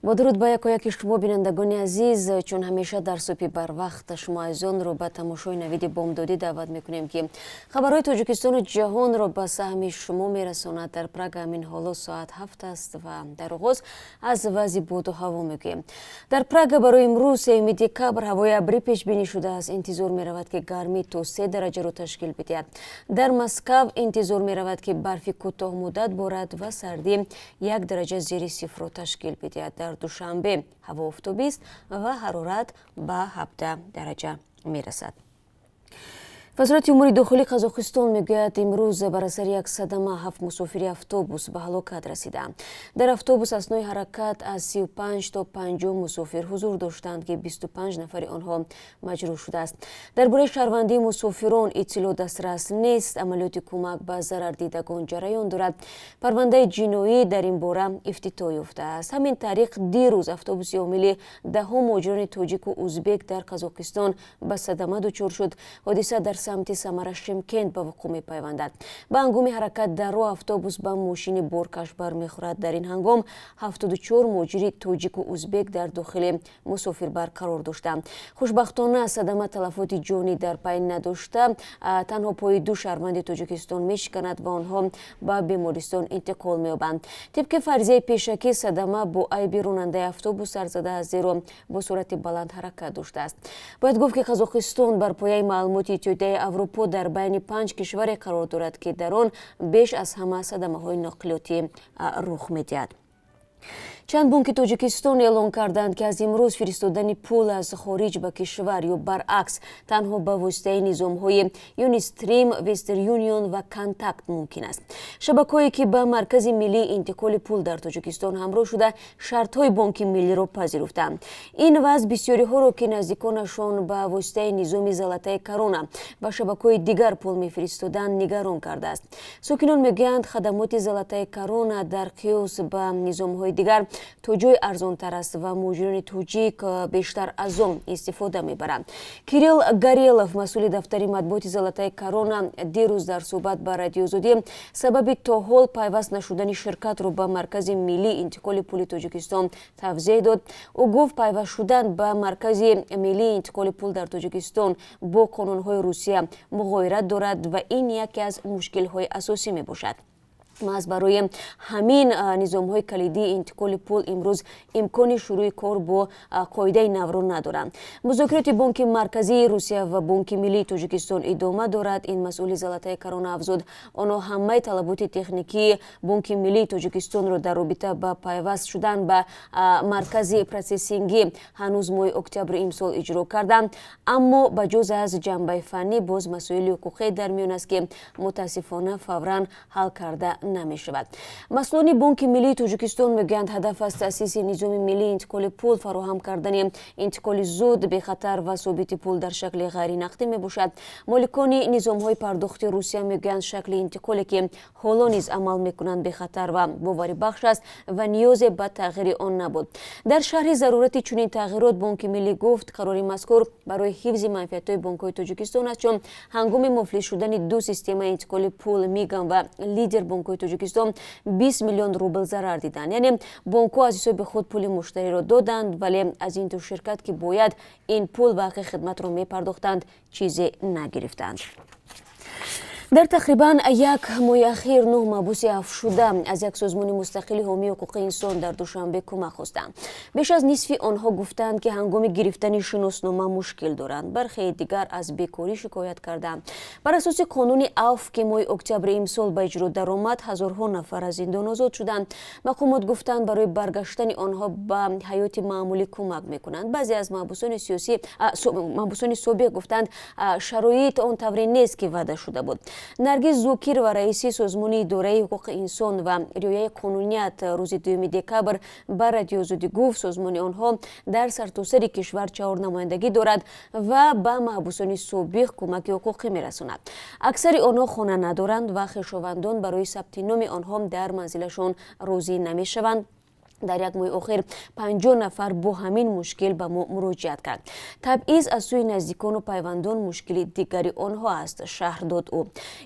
با درود به یکایک شما بینندگان عزیز، چون همیشه در صبح بر وقت شما عزیزان رو به تماشای نوید بامدادی دعوت میکنیم که خبرهای تاجیکستان و جهان رو به سهم شما میرساند. در پراگ همین حالا ساعت 7 است و در آغاز از وضع باد و هوا میگوییم. در پراگ برای امروز 3 دکامبر هوای ابری پیش بینی شده است. انتظار میرود که گرمی تا 3 درجه رو تشکیل بدهد. در مسکو انتظار میرود که برف کوتاه مدت بارد و سردی 1 درجه زیر صفر رو تشکیل بدهد. در دوشنبه هوا آفتابی است و حرارت به 17 درجه میرسد. وزارت امور داخلی قزاقستان میگوید امروز بر اثر یک صدمه 7 مسافر اتوبوس به هلاکت رسیدند. در اتوبوس اثنای حرکت از 35 تا 50 مسافر حضور داشتند که 25 نفر آنها مجروح شده است. درباره شهروندی مسافران اطلاع دسترس نیست. عملیات کمک به ضرر دیدگان جریان دارد. پرونده جنایی در این باره افتتاح یافته است. همین طریق دیروز اتوبوس حامل 10 مهاجران تاجیک و ازبک در قزاقستان به صدمه دچار شد. حادثه در سمت سمر شمکند به وقوع می‌پیوندد. به هنگام حرکت در راه اتوبوس به ماشین بارکش برمیخورد. در این هنگام 74 مهاجر تاجیک و ازبک در داخل مسافربر قرار داشتند. خوشبختانه صدمه تلفات جانی در پی نداشته. تنها پای 2 شهروند تاجیکستان میشکند و آنها به بیمارستان انتقال می‌یابند. طبق فرضیه پیشکی صدمه با عیب راننده اتوبوس سر زده است، زیرا با سرعت بلند حرکت داشته است. باید گفت که قزاقستان بر پایه معلومات اتحادیه اروپا در بین 5 کشور قرار دارد که در آن بیش از همه صدمه‌های نقلیاتی رخ می‌دهد. چند بانک تاجیکستان اعلام کردند که از امروز فرستادن پول از خارج به کشور یا برعکس تنها به واسطه نظام‌های یونیستریم، وستر یونیون و کانتاکت ممکن است. شبکه‌هایی که به مرکز ملی انتقال پول در تاجیکستان همراه شده شرط‌های بانک ملی را پذیرفتند. این وضع بسیاری‌ها را که نزدیکانشان به واسطه نظام زلاتای کرونا به شبکه‌های دیگر پول می‌فرستادند نگران کرده است. ساکنان می‌گویند خدمات زلاتای کرونا در قیاس به نظام‌های دیگر تا جای ارزانتر است و مهاجران تاجیک بیشتر از آن استفاده میبرند. کیریل گاریلوف مسئول دفتر مطبوعات زلاتای کرونا دیروز در صحبت با رادیو آزادی سبب تا حال پیوست نشدن شرکت را به مرکز ملی انتقال پول تاجیکستان توضیح داد. او گفت پیوست شدن به مرکز ملی انتقال پول در تاجیکستان با قانون‌های روسیه مغایرت دارد و این یکی از مشکل‌های اساسی میباشد. محض برای همین نظام‌های کلیدی انتقال پول امروز امکان شروع کار با قاعده نو را ندارند. مذاکرات بانک مرکزی روسیه و بانک ملی تاجیکستان ادامه دارد. این مسئول زلاتای کرونا افزود آنها همه طلبات تکنیکی بانک ملی تاجیکستان را در رابطه با پیوست شدن به مرکز پروسسینگی هنوز ماه اکتبر امسال اجرا کردند، اما بجز از جنبه فنی باز مسائل حقوقی در میان است که متاسفانه فوراً حل کرده نمی شود. مسئولان بانک ملی تاجیکستان میگویند هدف از تأسیس نظام ملی انتقال پول فراهم کردن انتقال زود به خطر و ثابت پول در شکل غیر نقدی می باشد. مالکان نظام های پرداخت روسیه میگویند شکل انتقالی که حالا نیز عمل میکنند به خطر و باوری بخش است و نیاز به تغییر آن نبود. در شرح ضرورت چنین تغییرات بانک ملی گفت قرار مذکور برای حفظ منفعت های بانک های تاجیکستان است، چون هنگام مفلس شدن 2 سیستم انتقال پول میگم و لیدر بانک تاجیکستان 20 میلیون روبل ضرر دیدند. یعنی بانک‌ها از حساب خود پول مشتری را دادند، ولی از این دو شرکت که باید این پول باقی خدمت را می‌پرداختند چیزی نگرفتند. در تقریبا 1 ماه اخیر 9 محبوس عفو شده از یک سازمان مستقل حامی حقوق انسان در دوشنبه کمک خواستند. بیش از نصف آنها گفتند که هنگام گرفتن شناسنامه مشکل دارند. برخی دیگر از بیکاری شکایت کردند. بر اساس قانون عفو که ماه اکتبر امسال به اجرا درآمد، هزارها نفر از زندان آزاد شدند. مقامات گفتند برای برگشتن آنها به حیات معمولی کمک میکنند. بعضی از محبوسان سیاسی محبوسان سابق گفتند شرایط آن طوری نیست که وعده شده بود. نرگس زوکیر و رئیس سازمان اداره حقوق انسان و رعایت قانونیت روز 2 دکامبر بر رادیو آزادی گفت سازمان آنها در سرتاسر کشور 4 نمایندگی دارد و به محبوسان سابق کمک حقوقی میرساند. اکثر آنها خانه ندارند و خویشاوندان برای ثبت نام آنها در منزلشان راضی نمیشوند. дар як моҳи охир 50 нафар бо ҳамин мушкил ба мо муроҷиат кард. Табъиз аз сӯи наздикону пайвандон мушкили дигари онҳо аст, шаҳр дод ӯ.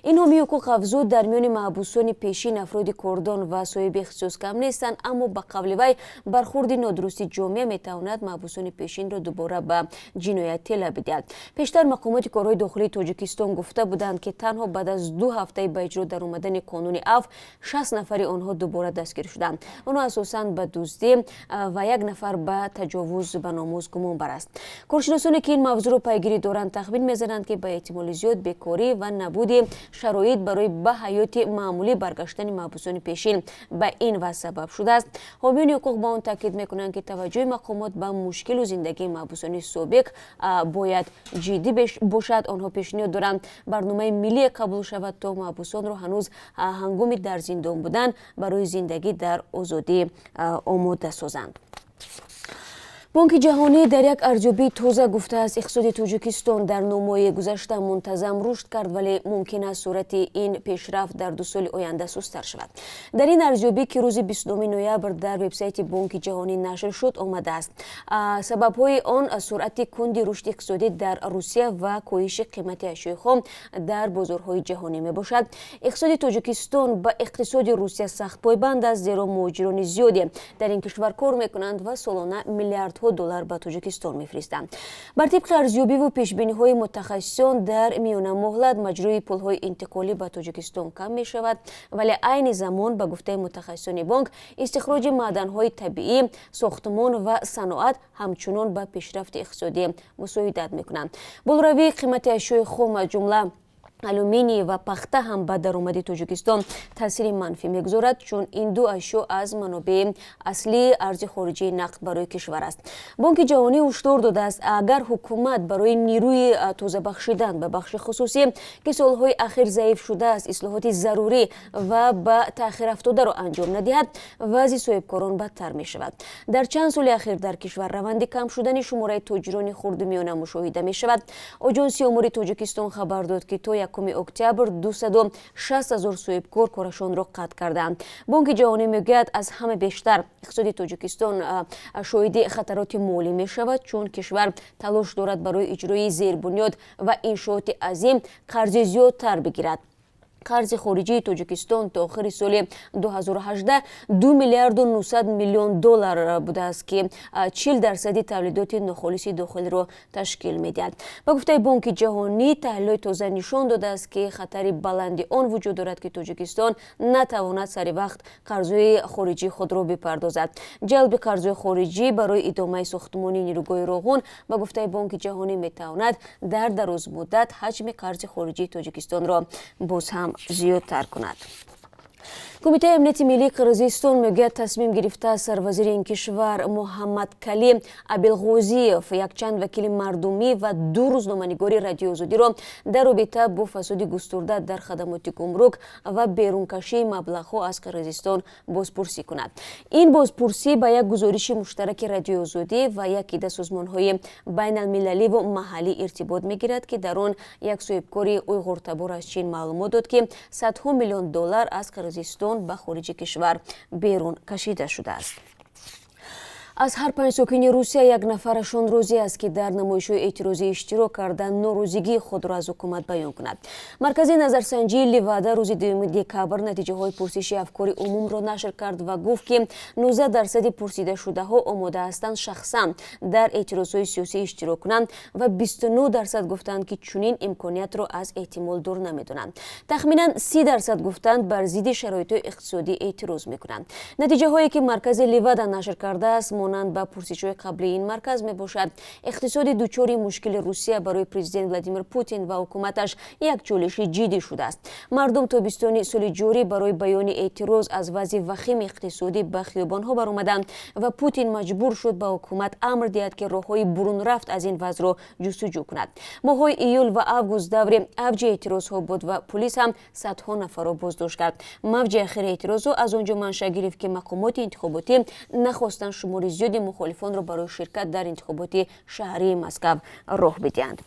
ин ҳоми ҳуқуқафзуд дар миёни маҳбусони пешин афроди кордон ва соҳиби ихтисос кам нестанд, аммо ба қавли вай бархурди нодурусти ҷомеа метавонад маҳбусони пешинро дубора ба ҷиноят тела бидиҳад. пештар мақомоти корҳои дохилии Тоҷикистон гуфта буданд ки танҳо баъд аз 2 ҳафтаи ба иҷро даромадани қонуни афв 60 нафари онҳо дубора дастгир шуданд. онҳо асосан ба дуздӣ ва 1 нафар ба таҷовуз ба номуз гумонбар аст. коршиносоне ки ин мавзӯъро пайгирӣ доранд тахмин мезананд ки ба эҳтимоли зиёд бекорӣ ва набуди шароит барои ба ҳаёти маъмулӣ баргаштани маҳбусони пешин ба ин ваҷ сабаб шудааст. ҳомиёни ҳуқуқ ба он таъкид мекунанд ки таваҷҷӯҳи мақомот ба мушкилу зиндагии маҳбусони собиқ бояд ҷиддӣ бошад. онҳо пешниҳод доранд барномаи миллие қабул шавад то маҳбусонро ҳанӯз ҳангоми дар зиндон будан барои зиндагӣ дар озодӣ омода созанд. бонки ҷаҳонӣ дар як арзёбии тоза гуфтааст иқтисоди Тоҷикистон дар 9 моҳи гузашта мунтазам рушд кард, вале мумкин аст суръати ин пешрафт дар 2 соли оянда сустар шавад. дар ин арзёбӣ ки рӯзи 20 ноябр дар вебсайти бонки ҷаҳонӣ нашр шуд омадааст. сабабҳои он суръати кунди рушди иқтисодӣ дар Русия ва коҳиши қимати ашёи хом дар бозорҳои ҷаҳонӣ мебошад. иқтисоди Тоҷикистон ба иқтисоди Русия сахт пойбанд аст, зеро муҳоҷирони зиёде дар ин кишвар кор мекунанд ва солона миллиардҳо доллар ба Тоҷикистон мефиристанд. бар тибқи арзёбиву пешбиниҳои мутахассисон дар миёна моҳлат маҷрӯи пулҳои интиқолӣ ба Тоҷикистон кам мешавад, вале айни замон ба гуфтаи мутахассисони бонк истихроҷи маъданҳои табиӣ, сохтмон ва саноат ҳамчунон ба пешрафти иқтисодӣ мусоидат мекунанд. болоравии қимати ашёи хом аз ҷумла алюминий ва пахта ҳам ба даромади Тоҷикистон таъсири манфӣ мегузорад, чун ин ду ашё аз манобеи аслии арзи хориҷии нақд барои кишвар аст. бонки ҷаҳонӣ ҳушдор додааст, агар ҳукумат барои нирӯи тоза бахшидан ба бахши хусусӣ ки солҳои ахир заиф шудааст ислоҳоти зарурӣ ва ба таъхирафтодаро анҷом надиҳад, вазъи соҳибкорон бадтар мешавад. дар чанд соли ахир дар кишвар раванди кам шудани шумораи тоҷирони хурду миёна мушоҳида мешавад. оҷонси омори Тоҷикистон хабар дод ки то 1 октябр 260 000 соҳибкор корашонро қатъ карданд. бонки ҷаҳонӣ мегӯяд аз ҳама бештар иқтисоди Тоҷикистон шоҳиди хатароти молӣ мешавад, чун кишвар талош дорад барои иҷрои зербунёд ва иншооти азим қарзи зиёдтар бигирад. қарзи хориҷии Тоҷикистон то охири соли 2018 $2 миллиард 900 миллион доллар будааст, ки 40% тавлидоти нохолиси дохилиро ташкил медиҳад. ба гуфтаи бонки ҷаҳонӣ таҳлилои тоза нишон додааст, ки хатари баланди он вуҷуд дорад, ки Тоҷикистон натавонад сари вақт қарзҳои хориҷии худро бипардозад. ҷалби қарзҳои хориҷӣ барои идомаи сохтмони нирӯгоҳи Роғун ба гуфтаи бонки ҷаҳонӣ метавонад дар дарозмуддат ҳаҷми қарзи хориҷии Тоҷикистонро боз ҳам зиёдтар кунад. Кумитаи амнияти миллии Қирғизистон мегӯяд тасмим гирифтааст сарвазири ин кишвар Муҳаммадкалим Абилғозиев якчанд вакили мардумӣ ва 2 рӯзноманигори радиоозодиро дар робита бо фасоди густурда дар хадамоти гумрук ва берункашии маблағҳо аз Қирғизистон бозпурсӣ кунад. ин бозпурсӣ ба як гузориши муштараки радиоозодӣ ва якида созмонҳои байналмилаливу маҳаллӣ иртибот мегирад, ки дар он як соҳибкори уйғуртабор аз Чин маълумот дод, ки $100 миллион аз Қирғизистон ба хориҷи кишвар берун кашида шудааст. аз ҳар 5 сокини Русия 1 нафарашон розӣ аст, ки дар намоишҳои эътирозӣ иштирок карда норозигии худро аз ҳукумат баён кунад. маркази назарсанҷии Ливада рӯзи 2 декабр натиҷаҳои пурсиши афкори умумро нашр кард ва гуфт, ки 19% пурсидашудаҳо омода ҳастанд шахсан дар эътирозҳои сиёсӣ иштирок кунанд ва 29% гуфтанд, ки чунин имкониятро аз эҳтимолдор намедонанд. тахминан 30% гуфтанд бар зидди шароитҳои иқтисодӣ эътироз мекунанд. натиҷаҳое, ки маркази Ливада нашр кардааст монанд ба пурсишҳои қаблии ин марказ мебошад. иқтисоди дучори мушкили Русия барои президент Владимир Путин ва ҳукуматаш як чолиши ҷиддӣ шудааст. мардум тобистони соли ҷорӣ барои баёни эътироз аз вазъи вахими иқтисодӣ ба хиёбонҳо баромаданд ва Путин маҷбур шуд ба ҳукумат амр диҳад, ки роҳҳои бурунрафт аз ин вазъро ҷустуҷӯ кунад. моҳҳои июл ва август даври авҷи эътирозҳо буд ва пулис ҳам садҳо нафарро боздошт кард. мавҷи ахири эътирозҳо аз он ҷо маншаъ гирифт, ки мақомоти интихоботӣ нахостанд шумори зиёди мухолифонро барои ширкат дар интихоботи шаҳрии Москав роҳ бидиҳанд.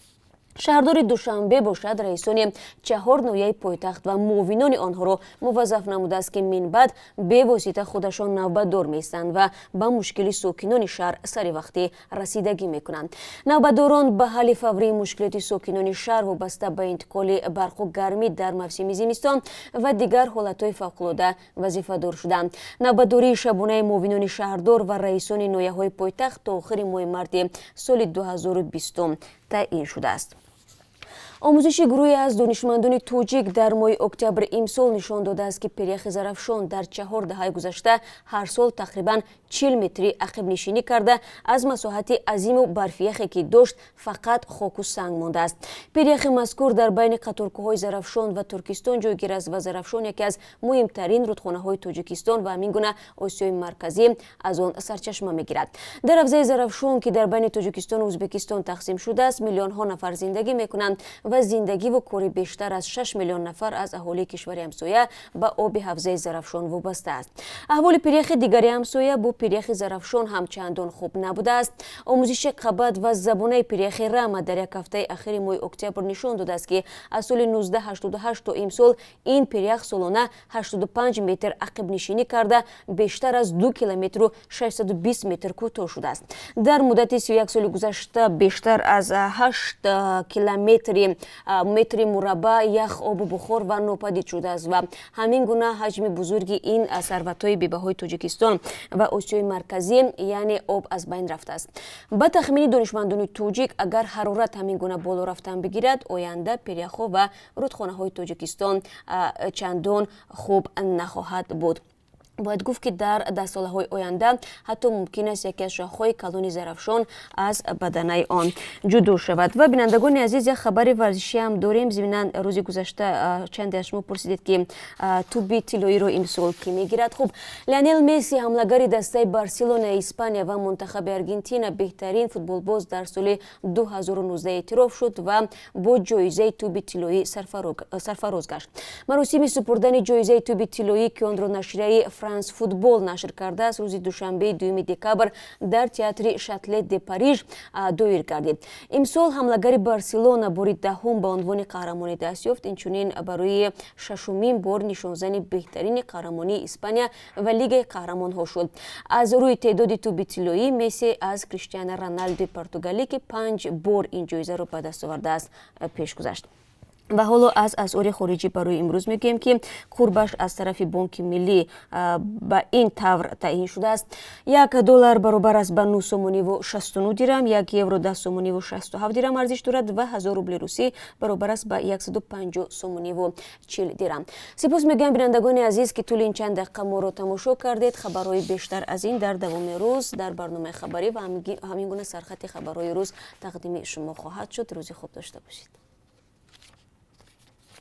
шаҳрдори душанбе бошад раисони 4 ноҳияи пойтахт ва муовинони онҳоро муваззаф намудааст ки минбаъд бевосита худашон навбатдор меистанд ва ба мушкили сокинони шаҳр саривақтӣ расидагӣ мекунанд. Навбатдорон ба ҳалли фаврии мушкилоти сокинони шаҳр вобаста ба интиқоли барқу гармӣ дар мавсими зимистон ва дигар ҳолатҳои фавқулода вазифадор шуданд. Навбатдории шабонаи муовинони шаҳрдор ва раисони ноҳияҳои пойтахт то охири моҳи марти соли 2020 таъин шудааст. омӯзиши гурӯҳе аз донишмандони тоҷик дар моҳи октябр имсол нишон додааст ки Перияхи Зарафшон дар 4 даҳаи гузашта ҳар сол тақрибан 40 метри ақибнишинӣ карда аз масоҳати азиму барфияхе ки дошт фақат хоку санг мондааст. Перияхи мазкур дар байни қаторкӯҳои Зарафшон ва Туркистон ҷойгир аст ва Зарафшон яке аз муҳимтарин рудхонаҳои Тоҷикистон ва ҳамин гуна Осиёи марказӣ аз он сарчашма мегирад. Дар ҳавзаи Зарафшон ки дар байни Тоҷикистону Ӯзбекистон тақсим шудааст, миллионҳо нафар зиндагӣ мекунанд ва зиндагиву кори бештар аз 6 миллион нафар аз аҳолии кишвари ҳамсоя ба оби ҳавзаи Зарафшон вобаста аст. аҳволи Перияхи дигари ҳамсоя бо Перияхи Зарафшон ҳам чандон хуб набудааст. омӯзиши қабат ва забонаи Перияхи Рама дар як ҳафтаи ахири моҳи октябр нишон додааст ки аз соли 1988 то имсол ин Периях солона 85 метр ақибнишинӣ карда бештар аз 2 километру 620 метр кӯтоҳ шудааст. дар муддати 31 соли гузашта бештар аз 8 метри мураббаъ ях обу бухор ва нопадид шудааст ва ҳамин гуна ҳаҷми бузурги ин сарватҳои бебаҳои Тоҷикистон ва Осиёи марказӣ яъне об аз байн рафтааст. ба тахмини донишмандони тоҷик, агар ҳарорат ҳамин гуна боло рафтан бигирад, оянда Перияхҳо ва рудхонаҳои Тоҷикистон чандон хуб нахоҳад буд. бояд гуфт ки дар дастсолаҳои оянда ҳатто мумкин аст яке аз шоҳҳои калони Зарафшон аз баданаи он ҷудо шавад. ва бинандагони азиз, як хабари варзишӣ ҳам дорем. зиминан рӯзи гузашта чанде аз шумо пурсидед ки туби тиллоиро имсол кӣ мегирад. хуб, Лионел Месси, ҳамлагари дастаи Барселонаи Испания ва мунтахаби Аргентина, беҳтарин футболбоз дар соли 2019 эътироф шуд ва бо ҷоизаи туби тиллоӣ сарфароз гашт. маросими супурдани ҷоизаи туби тиллоӣ ки онро нашрияи Франс футбол нашр кардааст, рӯзи душанбеи 2 декабр дар театри Шатле де Париж доир гардид. имсол ҳамлагари Барселона бори даҳум ба унвони қаҳрамонӣ даст ёфт. инчунин барои шашумин бор нишонзани беҳтарини қаҳрамонии Испания ва Лигаи қаҳрамонҳо шуд. аз рӯи теъдоди туби тиллоӣ, Месси аз Криштиану Роналдуи португалӣ ки 5 бор ин ҷоизаро ба даст овардааст пеш гузашт. ва ҳоло аз асъори хориҷӣ барои имрӯз мегӯем ки қурбаш аз тарафи Бонки Миллӣ ба ин тавр таъин шудааст. $1 баробар аст ба 9 сомониву 69 дирам, 1 евро 10 сомониву 67 дирам арзиш дорад ва 1000 рубли русӣ баробар аст ба 150 сомониву 40 дирам. сипос мегӯям бинандагони азиз ки тӯли ин чанд дақиқа моро тамошо кардед. хабарҳои бештар аз ин дар давоми рӯз дар барномаи хабарӣ ва ҳамин гуна сархати хабарҳои рӯз тақдими шумо хоҳад шуд. рӯзи хуб дошта бошед.